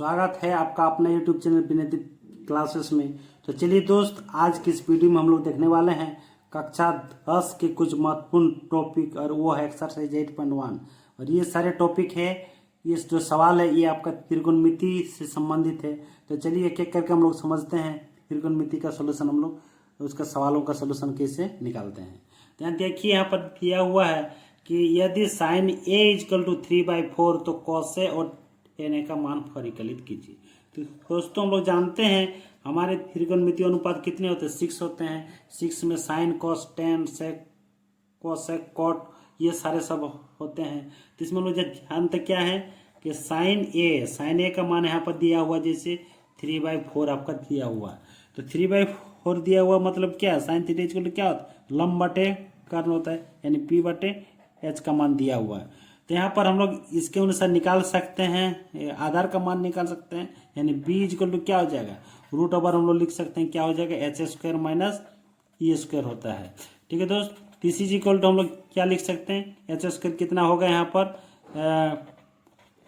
स्वागत है आपका अपने YouTube चैनल विनती क्लासेस में। तो चलिए दोस्त, आज की इस वीडियो में हम लोग देखने वाले हैं कक्षा 10 के कुछ महत्वपूर्ण टॉपिक, और वो है एक्सरसाइज 8.1। और ये सारे टॉपिक है, ये जो सवाल है ये आपका त्रिकोणमिति से संबंधित है। तो चलिए एक एक करके हम लोग समझते हैं त्रिकोणमिति का सोल्यूशन, हम लोग उसका सवालों का सोल्यूशन कैसे निकालते हैं। तो यहाँ देखिए, यहाँ पर दिया हुआ है कि यदि साइन ए इजकल टू 3/4 तो कॉस ए और टेन ए का मान परिकलित कीजिए। तो दोस्तों हम लोग जानते हैं हमारे त्रिकोणमिति अनुपात कितने होते हैं, 6 होते हैं। 6 में sine cos tan sec cosec cot ये सारे सब होते हैं। तो इसमें हम लोग जानते क्या है कि साइन ए का मान यहाँ पर दिया हुआ, जैसे 3/4 आपका दिया हुआ है। तो 3/4 दिया हुआ मतलब क्या है, साइन थीटा इक्वल क्या होता है, लंब बटे कर्ण होता है, यानी P बटे H का मान दिया हुआ है। तो यहाँ पर हम लोग इसके अनुसार निकाल सकते हैं, आधार का मान निकाल सकते हैं, यानी B इक्वल टू क्या हो जाएगा, रूट ओवर हम लोग लिख सकते हैं क्या हो जाएगा, h² माइनस E² होता है। ठीक है दोस्त, TC इक्वल टू हम लोग क्या लिख सकते हैं, h² कितना होगा यहाँ पर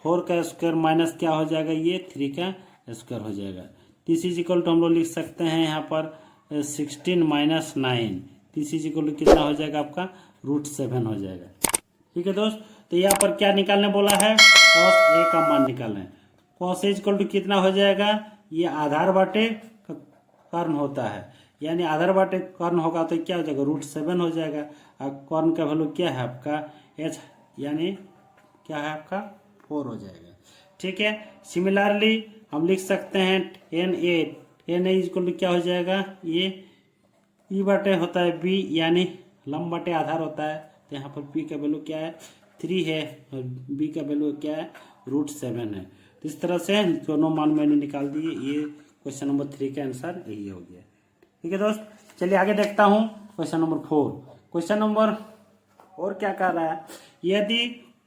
4 का स्क्वायर माइनस क्या हो जाएगा, ये 3 का स्क्वायर हो जाएगा। TC इक्वल टू हम लोग लिख सकते हैं यहाँ पर 16 माइनस 9, TC इक्वल टू कितना हो जाएगा आपका √7 हो जाएगा। ठीक है दोस्त, तो यहाँ पर क्या निकालने बोला है, cos A का मान निकालना है। cos A इक्वल टू कितना हो जाएगा, ये आधार बाटे कर्ण होता है, यानी आधार बाटे कर्ण होगा तो क्या हो जाएगा, √7 हो जाएगा। और कर्ण का वैल्यू क्या है आपका h, यानी क्या है आपका 4 हो जाएगा। ठीक है, सिमिलरली हम लिख सकते हैं tan A इक्वल टू क्या हो जाएगा, ये E बटे होता है B, यानी लंब बटे आधार होता है। तो यहाँ पर P का वैल्यू क्या है 3 है और B का वैल्यू क्या है √7 है। तो इस तरह से दोनों मान मैंने निकाल दिए। ये क्वेश्चन नंबर 3 का आंसर यही हो गया। ठीक है दोस्त, चलिए आगे देखता हूँ क्वेश्चन नंबर 4। क्वेश्चन नंबर 4 क्या कर रहा है, यदि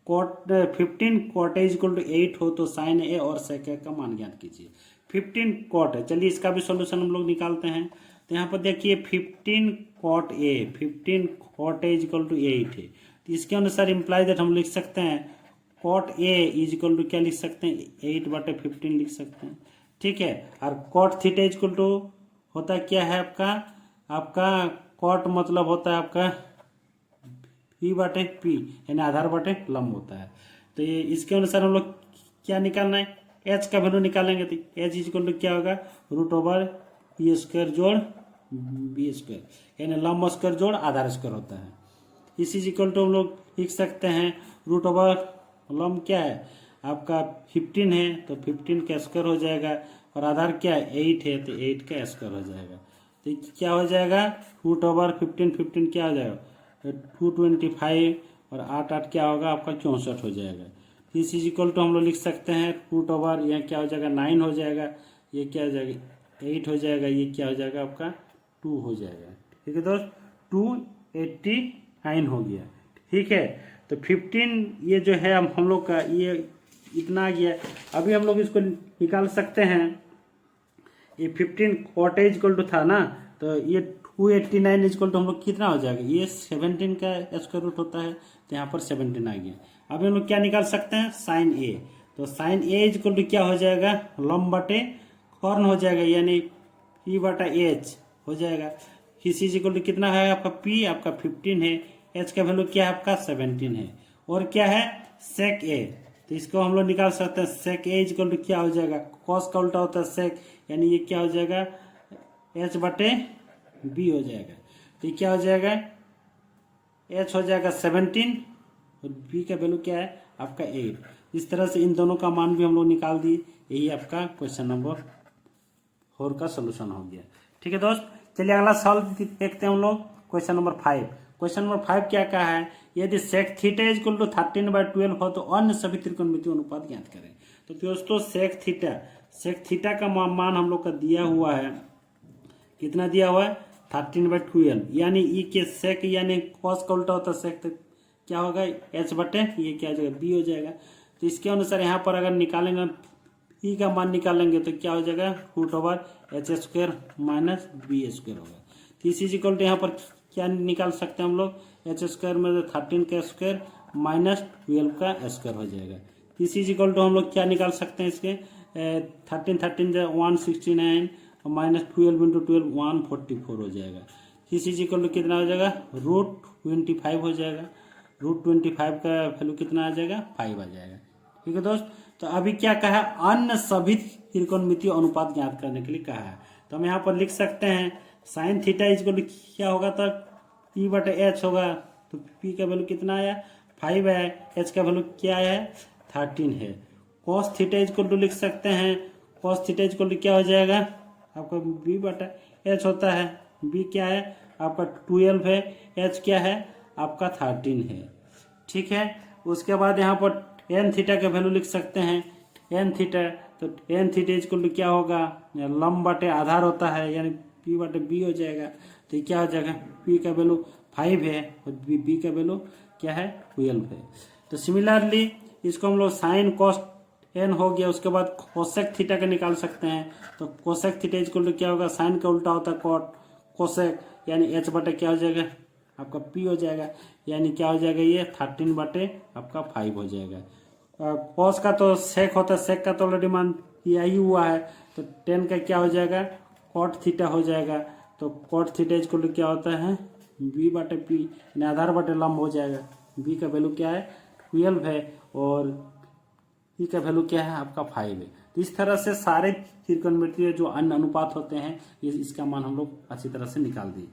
15 cot A इक्वल टू 8 हो तो साइन ए और सेक ए का मान ज्ञात कीजिए। 15 cot है, चलिए इसका भी सॉल्यूशन हम लोग निकालते हैं। तो यहाँ पर देखिए 15 cot A इक्वल टू 8 है। तो इसके अनुसार इम्प्लाई दैट हम लिख सकते हैं cot A इक्वल टू क्या लिख सकते हैं, 8/15 लिख सकते हैं। ठीक है, और cot थीटा इक्वल टू होता क्या है आपका cot मतलब होता है आपका P/P, यानी आधार बटे लंब होता है। तो ये इसके अनुसार हम लोग क्या निकालना है, H का वैल्यू निकालेंगे। तो H इक्वल टू क्या होगा, √E² जोड़ B², यानी लंब स्क्वायर जोड़ आधार स्क्वायर होता है। इसी इक्वल टू हम लोग लिख सकते हैं √ लंब क्या है आपका 15 है, तो 15 का स्क्वायर हो जाएगा, और आधार क्या है 8 है, तो 8 का स्क्वायर हो जाएगा। तो क्या हो जाएगा √15 क्या हो जाएगा 225, और 8 क्या होगा आपका 64 हो जाएगा। इसी इक्वल टू हम लोग लिख सकते हैं √ यहाँ क्या हो जाएगा 9 हो जाएगा, ये क्या हो जाएगा 8 हो जाएगा, ये क्या हो जाएगा आपका 2 हो जाएगा। ठीक है दोस्त, 289 हो गया। ठीक है, तो 15 ये जो है हम लोग का ये इतना आ गया। अभी हम लोग इसको निकाल सकते हैं, ये 15 cot A इक्वल टू था ना, तो ये 289 इक्वल टू हम लोग कितना हो जाएगा, ये 17 का स्क्वायर रूट होता है, तो यहाँ पर 17 आ गया। अभी हम लोग क्या निकाल सकते हैं, साइन A। तो साइन A इक्वल टू क्या हो जाएगा, लंब बटे कर्ण हो जाएगा, यानी P/H हो जाएगा। इसी इक्वल टू कितना है आपका P, आपका 15 है, H का वैल्यू क्या है आपका 17 है, और क्या है सेक A। तो इसको हम लोग निकाल सकते हैं, सेक A इक्वल टू क्या हो जाएगा, कॉस का उल्टा होता है सेक, यानी ये क्या हो जाएगा H/B हो जाएगा। तो ये क्या हो जाएगा, H हो जाएगा 17 और B का वैल्यू क्या है आपका 8। इस तरह से इन दोनों का मान भी हम लोग निकाल दिए। यही आपका क्वेश्चन नंबर 4 का सोल्यूशन हो गया। ठीक है दोस्त, चलिए अगला सवाल देखते हैं हम लोग, क्वेश्चन नंबर 5। क्वेश्चन नंबर 5 क्या कहा है, यदि सेक थीटा इक्वल टू 13/12 हो तो अन्य सभी त्रिकोणमिति अनुपात ज्ञात करें। तो दोस्तों सेक थीटा का मान हम लोग का दिया हुआ है, कितना दिया हुआ है 13/12, यानी ई के सेक यानी कॉस का उल्टा होता है सेक, तो क्या होगा H बटे ये क्या हो जाएगा B हो जाएगा। तो इसके अनुसार यहाँ पर अगर निकालेंगे ई का मान निकालेंगे तो क्या हो जाएगा √H² माइनस B² होगा। तो इसी इक्वल टू यहाँ पर क्या निकाल सकते हैं हम लोग, H² में 13 का स्क्वायर माइनस 12 का स्क्वायर हो जाएगा। इसी इक्वल टू हम लोग क्या निकाल सकते हैं, इसके 13 13 जो 169 माइनस 12 इंटू 12 144 हो जाएगा। दिस इज इक्वल टू कितना हो जाएगा, √25 हो जाएगा। √25 का वैल्यू कितना आ जाएगा, 5 आ जाएगा। ठीक है दोस्त, तो अभी क्या कहा है, अन्य सभी त्रिकोणमितीय अनुपात ज्ञात करने के लिए कहा है। तो हम यहाँ पर लिख सकते हैं साइन थीटा इक्वल टू क्या होगा, तब P/H होगा। तो P का वैल्यू कितना आया, 5 है। H का वैल्यू क्या है, 13 है। cos थीटा इक्वल टू लिख सकते हैं, cos थीटा इक्वल टू क्या हो जाएगा, आपका B/H होता है। B क्या है आपका 12 है, H क्या है आपका 13 है। ठीक है, उसके बाद यहाँ पर n थीटा का वैल्यू लिख सकते हैं, n थीटा। तो n थीटा इक्वल टू क्या होगा, लंब बटे आधार होता है, यानी P/B हो जाएगा। तो ये क्या हो जाएगा, P का वैल्यू 5 है और B का वैल्यू क्या है, 12 है। तो सिमिलरली इसको हम लोग साइन cos n हो गया, उसके बाद कोसेक थीटा का निकाल सकते हैं। तो कोसेक थीटा इक्वल टू क्या होगा, साइन का उल्टा होता है कॉट, कोसेक यानी H बटे क्या हो जाएगा आपका P हो जाएगा, यानी क्या हो जाएगा, ये 13 बटे आपका 5 हो जाएगा। कॉस का तो सेक होता है, सेक का तो ऑलरेडी मान किया ही हुआ है। तो 10 का क्या हो जाएगा, कॉट थीटा हो जाएगा। तो कॉट थीटा इक्वल टू क्या होता है, B/P यानी आधार बटे लंब हो जाएगा। B का वैल्यू क्या है, 12 है और P का वैल्यू क्या है आपका 5 है। तो इस तरह से सारे त्रिकोणमितीय जो अन्य अनुपात होते हैं, ये इसका मान हम लोग अच्छी तरह से निकाल दिए।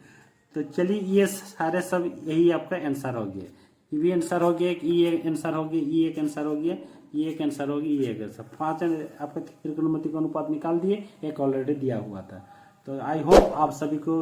तो चलिए ये सारे सब यही आपका आंसर हो गया। ये भी आंसर हो गया, ये आंसर हो गया, ये एक आंसर हो गया, ये एक आंसर हो गया, ये एक आंसर। 5 आपका त्रिकोणमितीय का अनुपात निकाल दिए, एक ऑलरेडी दिया हुआ था। तो आई होप आप सभी को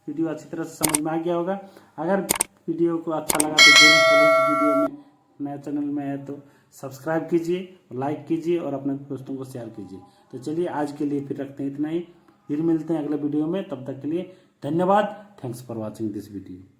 वीडियो अच्छी तरह से समझ में आ गया होगा। अगर वीडियो को अच्छा लगा तो जरूर वीडियो में नया चैनल में है तो सब्सक्राइब कीजिए, लाइक कीजिए और अपने दोस्तों को शेयर कीजिए। तो चलिए आज के लिए फिर रखते हैं इतना ही, फिर मिलते हैं अगले वीडियो में। तब तक के लिए धन्यवाद। Thanks for watching this video.